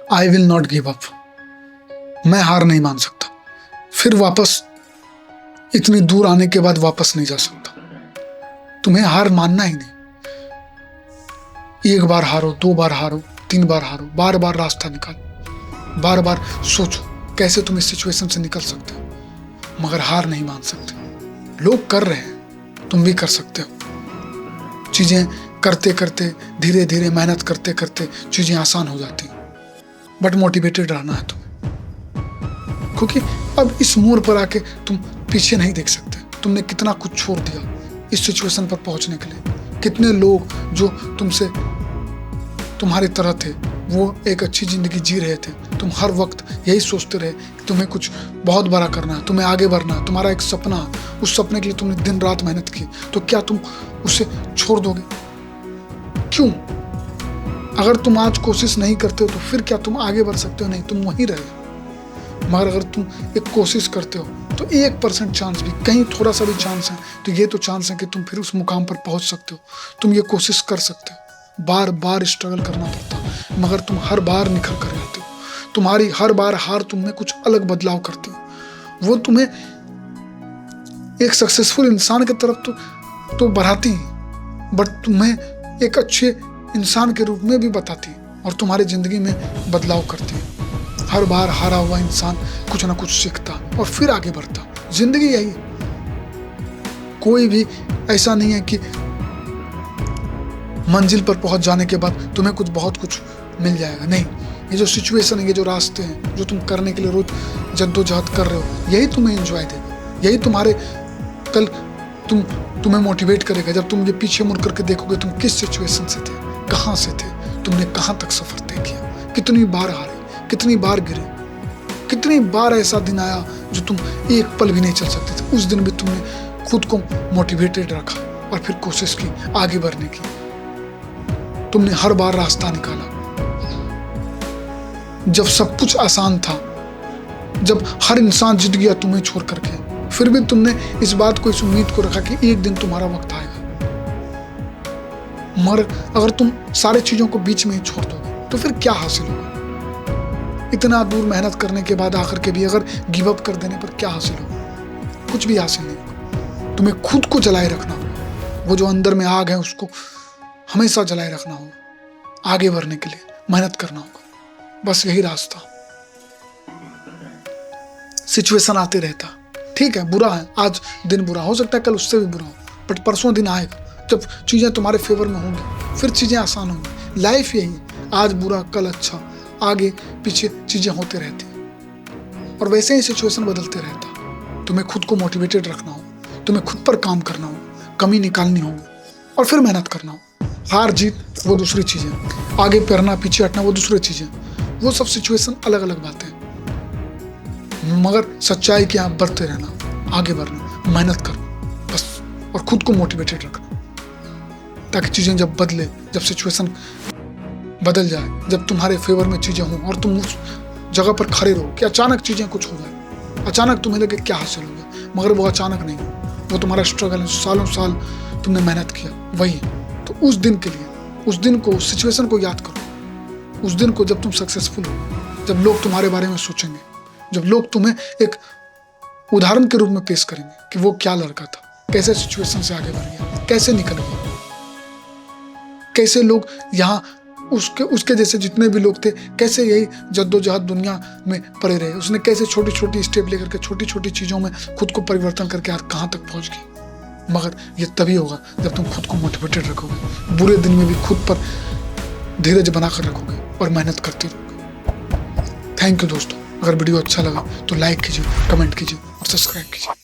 I will not give up, मैं हार नहीं मान सकता। फिर वापस इतनी दूर आने के बाद वापस नहीं जा सकता। तुम्हें हार मानना ही नहीं। एक बार हारो, 2 बार हारो, 3 बार हारो, बार बार रास्ता निकालो, बार बार सोचो कैसे तुम इस सिचुएशन से निकल सकते हो, मगर हार नहीं मान सकते। लोग कर रहे हैं, तुम भी कर सकते हो। चीजें करते करते, धीरे धीरे मेहनत करते करते चीजें आसान हो जाती हैं। बट मोटिवेटेड रहना है तुम्हें, क्योंकि अब इस मोड़ पर आके तुम पीछे नहीं देख सकते। तुमने कितना कुछ छोड़ दिया इस सिचुएशन पर पहुंचने के लिए। कितने लोग जो तुमसे तुम्हारी तरह थे, वो एक अच्छी जिंदगी जी रहे थे। तुम हर वक्त यही सोचते रहे कि तुम्हें कुछ बहुत बड़ा करना है, तुम्हें आगे बढ़ना है, तुम्हारा एक सपना है। उस सपने के लिए तुमने दिन रात मेहनत की, तो क्या तुम उसे छोड़ दोगे? क्यों? अगर तुम आज कोशिश नहीं करते हो तो फिर क्या तुम आगे बढ़ सकते हो? नहीं, तुम वहीं रहे। मगर अगर तुम एक कोशिश करते हो तो 1% चांस भी, कहीं थोड़ा सा भी चांस है, तो ये तो चांस है कि तुम फिर उस मुकाम पर पहुंच सकते हो। तुम ये कोशिश कर सकते हो। बार बार स्ट्रगल करना पड़ता, मगर तुम हर बार निखर कर आते हो। तुम्हारी हर बार हार तुम में कुछ अलग बदलाव करती है। वो तुम्हें एक सक्सेसफुल इंसान की तरफ तो बढ़ाती है, बट तुम्हें एक अच्छे इंसान के रूप में भी बताती है और तुम्हारी जिंदगी में बदलाव करती है। हर बार हारा हुआ इंसान कुछ ना कुछ सीखता और फिर आगे बढ़ता। जिंदगी यही है। कोई भी ऐसा नहीं है कि मंजिल पर पहुंच जाने के बाद तुम्हें बहुत कुछ मिल जाएगा। नहीं, ये जो सिचुएशन है, ये जो रास्ते हैं, जो तुम करने के लिए रोज जद्दोजहद कर रहे हो, यही तुम्हें एंजॉय देगा। यही तुम्हारे कल तुम्हें मोटिवेट करेगा। जब तुम ये पीछे मुड़ करके देखोगे तुम किस सिचुएशन से थे, कहाँ से थे, तुमने कहाँ तक सफर तय किया, कितनी बार हारे, कितनी बार गिरे, कितनी बार ऐसा दिन आया जो तुम एक पल भी नहीं चल सकते थे। उस दिन भी तुमने खुद को मोटिवेटेड रखा और फिर कोशिश की आगे बढ़ने की। तुमने हर बार रास्ता निकाला। जब सब कुछ आसान था, जब हर इंसान जीत गया तुम्हें छोड़ करके, फिर भी तुमने इस बात को, इस उम्मीद को रखा कि एक दिन तुम्हारा वक्त आएगा। मगर अगर तुम सारी चीजों को बीच में ही छोड़ दोगे तो फिर क्या हासिल होगा? इतना दूर मेहनत करने के बाद आखिर के भी अगर गिव अप कर देने पर क्या हासिल होगा? कुछ भी हासिल नहीं होगा। तुम्हें खुद को जलाए रखना होगा। वो जो अंदर में आग है उसको हमेशा जलाए रखना होगा। आगे बढ़ने के लिए मेहनत करना होगा। बस यही रास्ता। सिचुएशन आते रहता, ठीक है, बुरा है, आज दिन बुरा हो सकता है, कल उससे भी बुरा हो, बट परसों दिन आएगा जब चीजें तुम्हारे फेवर में होंगी, फिर चीजें आसान होंगी। लाइफ यही है, आज बुरा कल अच्छा, आगे पीछे चीजें होते रहती हैं और वैसे ही सिचुएशन बदलते रहता। तुम्हें खुद को मोटिवेटेड रखना हो, तुम्हें खुद पर काम करना हो, कमी निकालनी होगी और फिर मेहनत करना हो। हार जीत वो दूसरी चीजें, आगे बढ़ना पीछे हटना वो दूसरी चीजें, वो सब सिचुएशन अलग अलग बातें। मगर सच्चाई के आप बढ़ते रहना, आगे बढ़ना, मेहनत करना बस, और खुद को मोटिवेटेड रखना, ताकि चीजें जब बदले, जब सिचुएशन बदल जाए, जब तुम्हारे फेवर में चीजें हों और तुम उस जगह पर खड़े रहो कि अचानक चीजें कुछ हो जाए, अचानक तुम्हें लगे क्या हासिल हो गया, मगर वो अचानक नहीं, वो तुम्हारा स्ट्रगल है, सालों साल तुमने मेहनत किया, वही है। तो उस दिन के लिए, उस दिन को, उस सिचुएशन को याद करो, उस दिन को जब तुम सक्सेसफुल हो, जब लोग तुम्हारे बारे में सोचेंगे, जब लोग तुम्हें एक उदाहरण के रूप में पेश करेंगे कि वो क्या लड़का था, कैसे सिचुएशन से आगे बढ़ गया, कैसे निकल गया, कैसे लोग यहाँ उसके जैसे जितने भी लोग थे, कैसे यही जद्दोजहद दुनिया में पड़े रहे, उसने कैसे छोटी छोटी स्टेप लेकर के छोटी छोटी चीज़ों में खुद को परिवर्तन करके आज कहाँ तक पहुँच गई। मगर ये तभी होगा जब तुम खुद को मोटिवेटेड रखोगे, बुरे दिन में भी खुद पर धीरज बनाकर रखोगे और मेहनत करते रहोगे। थैंक यू दोस्तों। अगर वीडियो अच्छा लगा तो लाइक कीजिए, कमेंट कीजिए और सब्सक्राइब कीजिए।